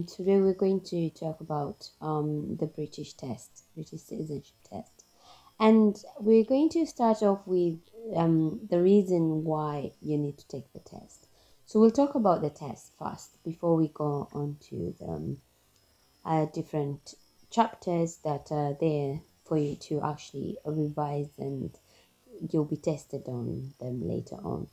Today we're going to talk about the British citizenship test. And we're going to start off with the reason why you need to take the test. So we'll talk about the test first before we go on to the different chapters that are there for you to actually revise, and you'll be tested on them later on.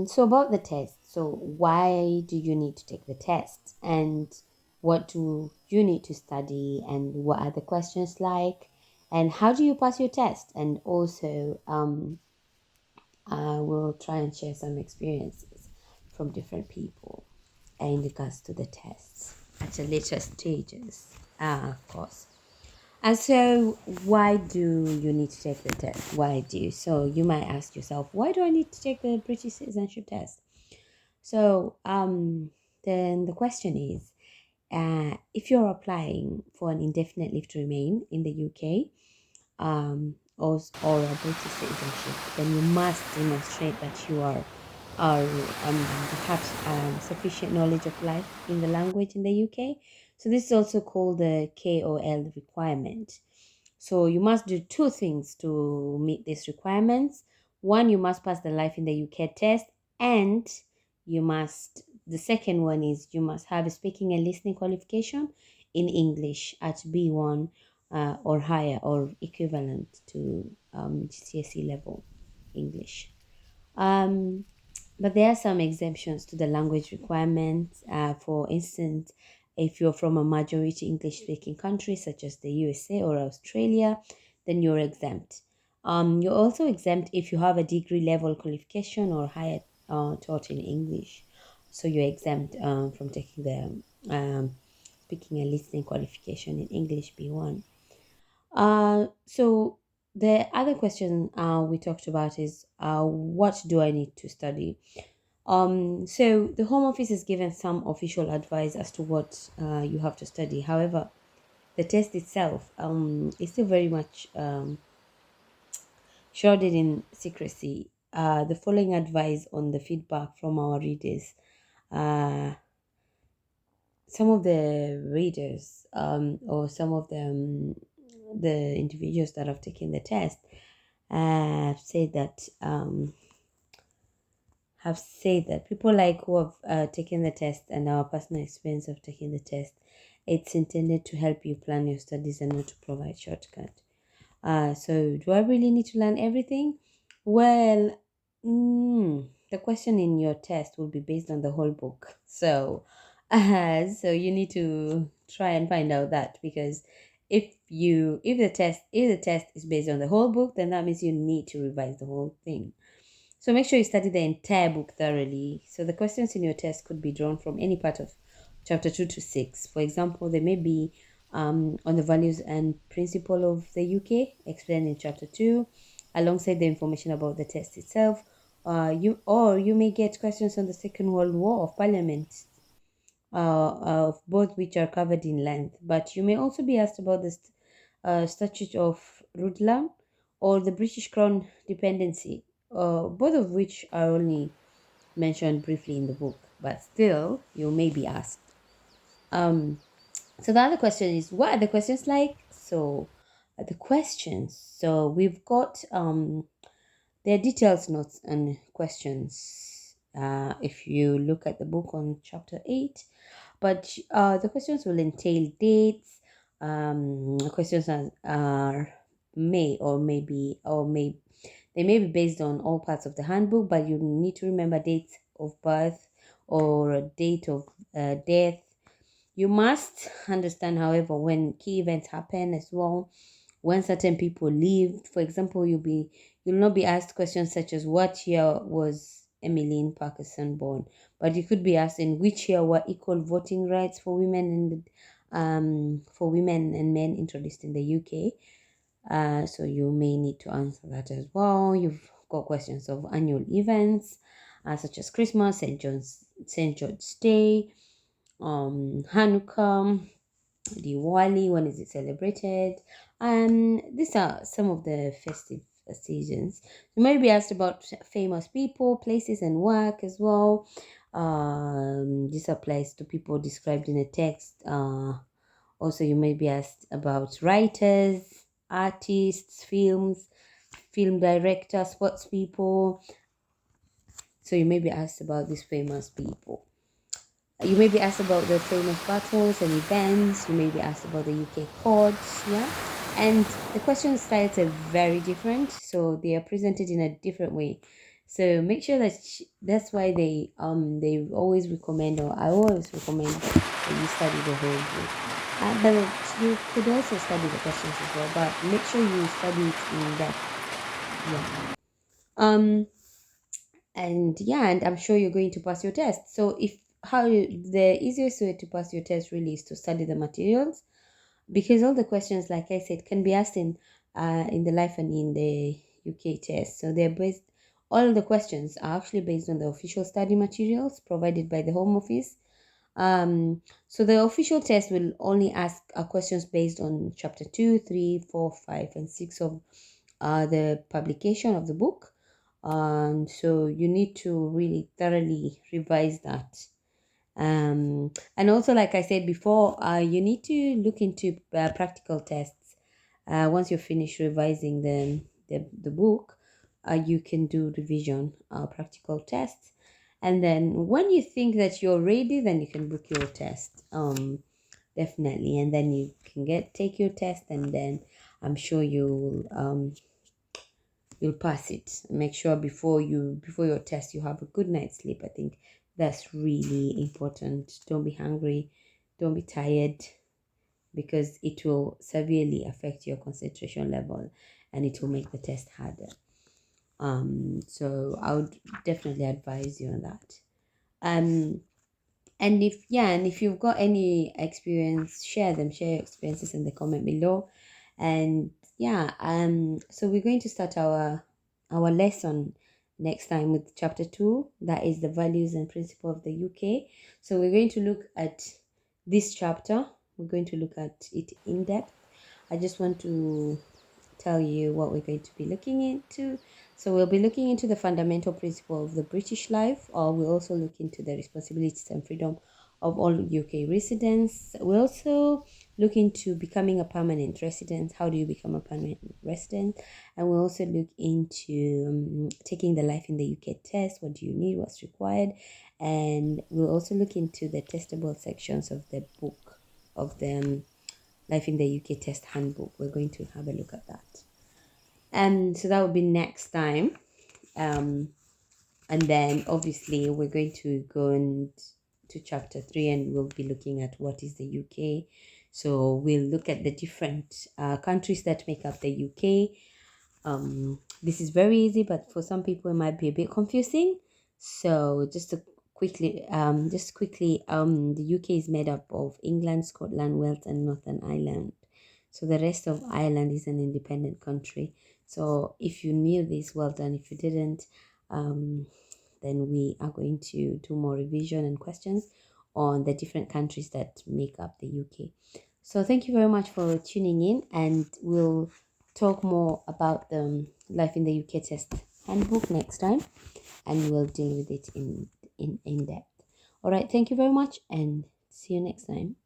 So about the test, so why do you need to take the test, and what do you need to study, and what are the questions like, and how do you pass your test? And also, we'll try and share some experiences from different people in regards to the tests at the later stages, of course. And so, why do you need to take the test? Why do you? So, you might ask yourself, why do I need to take the British citizenship test? So, then the question is, if you're applying for an indefinite leave to remain in the UK, or a British citizenship, then you must demonstrate that you have sufficient knowledge of life in the language in the UK. So this is also called the KOL requirement. So you must do two things to meet these requirements. One, you must pass the life in the UK test, and the second one is you must have a speaking and listening qualification in English at B1 or higher, or equivalent to GCSE level English. Um, but there are some exemptions to the language requirements. For instance, if you're from a majority English speaking country such as the USA or Australia, then you're exempt. You're also exempt if you have a degree level qualification or higher taught in English. So you're exempt from taking the speaking and listening qualification in English B1. So the other question we talked about is what do I need to study? So the Home Office is given some official advice as to what you have to study. However, the test itself is still very much shrouded in secrecy. The following advice on the feedback from our readers. Uh, some of the readers or some of the individuals that have taken the test said that have said that people like who have taken the test and our personal experience of taking the test, it's intended to help you plan your studies and not to provide shortcut. So do I really need to learn everything? Well, the question in your test will be based on the whole book. So, so you need to try and find out that, because if the test is based on the whole book, then that means you need to revise the whole thing. So make sure you study the entire book thoroughly. So the questions in your test could be drawn from any part of chapter 2 to 6. For example, they may be on the values and principle of the UK, explained in chapter 2, alongside the information about the test itself. You may get questions on the Second World War of Parliament, of both which are covered in length. But you may also be asked about the Statute of Rutland or the British Crown dependency, both of which are only mentioned briefly in the book, but still you may be asked. Um, so the other question is, what are the questions like? So the questions. So we've got there are details notes and questions. If you look at the book on chapter 8, but the questions will entail dates. Questions are may or maybe or may they may be based on all parts of the handbook, but you need to remember dates of birth or a date of death. You must understand, however, when key events happen as well, when certain people lived. For example, you'll not be asked questions such as what year was Emmeline Parkinson born, but you could be asked in which year were equal voting rights for women and men introduced in the UK. So you may need to answer that as well. You've got questions of annual events such as Christmas, St. George's Day, Hanukkah, Diwali, when is it celebrated? And these are some of the festive seasons. You may be asked about famous people, places, and work as well. This applies to people described in a text. Also, you may be asked about writers, artists, film directors, sports people. So you may be asked about these famous people. You may be asked about the famous battles and events. You may be asked about the UK courts, yeah. And the question styles are very different, so they are presented in a different way. So make sure that that's why they always recommend, or I always recommend that you study the whole book. But you could also study the questions as well, but make sure you study it in depth. Yeah. And yeah, and I'm sure you're going to pass your test. So the easiest way to pass your test really is to study the materials, because all the questions, like I said, can be asked in the life and in the UK test. So they're based all the questions are actually based on the official study materials provided by the Home Office. So the official test will only ask questions based on chapter 2, 3, 4, 5, and 6 of the publication of the book. So you need to really thoroughly revise that. And also, like I said before, you need to look into practical tests. Once you finish revising the book, you can do revision practical tests. And then when you think that you're ready, then you can book your test. Definitely. And then you can take your test, and then I'm sure you'll pass it. Make sure before your test you have a good night's sleep. I think that's really important. Don't be hungry, don't be tired, because it will severely affect your concentration level, and it will make the test harder. So I would definitely advise you on that. um and if you've got any experience, share your experiences in the comment below. And yeah, so we're going to start our lesson next time with chapter 2, that is the values and principle of the UK. So we're going to look at this chapter. We're going to look at it in depth. I just want to tell you what we're going to be looking into. So we'll be looking into the fundamental principle of the British life, or we'll also look into the responsibilities and freedom of all UK residents. We'll also look into becoming a permanent resident. How do you become a permanent resident? And we'll also look into taking the life in the UK test. What do you need? What's required? And we'll also look into the testable sections of the book of the Life in the UK Test Handbook. We're going to have a look at that. And so that will be next time. And then obviously we're going to go into chapter 3, and we'll be looking at what is the UK. So we'll look at the different countries that make up the UK. This is very easy, but for some people it might be a bit confusing. So just quickly, the UK is made up of England, Scotland, Wales, and Northern Ireland. So the rest of Ireland is an independent country. So if you knew this, well done. If you didn't, then we are going to do more revision and questions on the different countries that make up the UK. So thank you very much for tuning in, and we'll talk more about the Life in the UK Test Handbook next time, and we'll deal with it in depth. All right, thank you very much, and see you next time.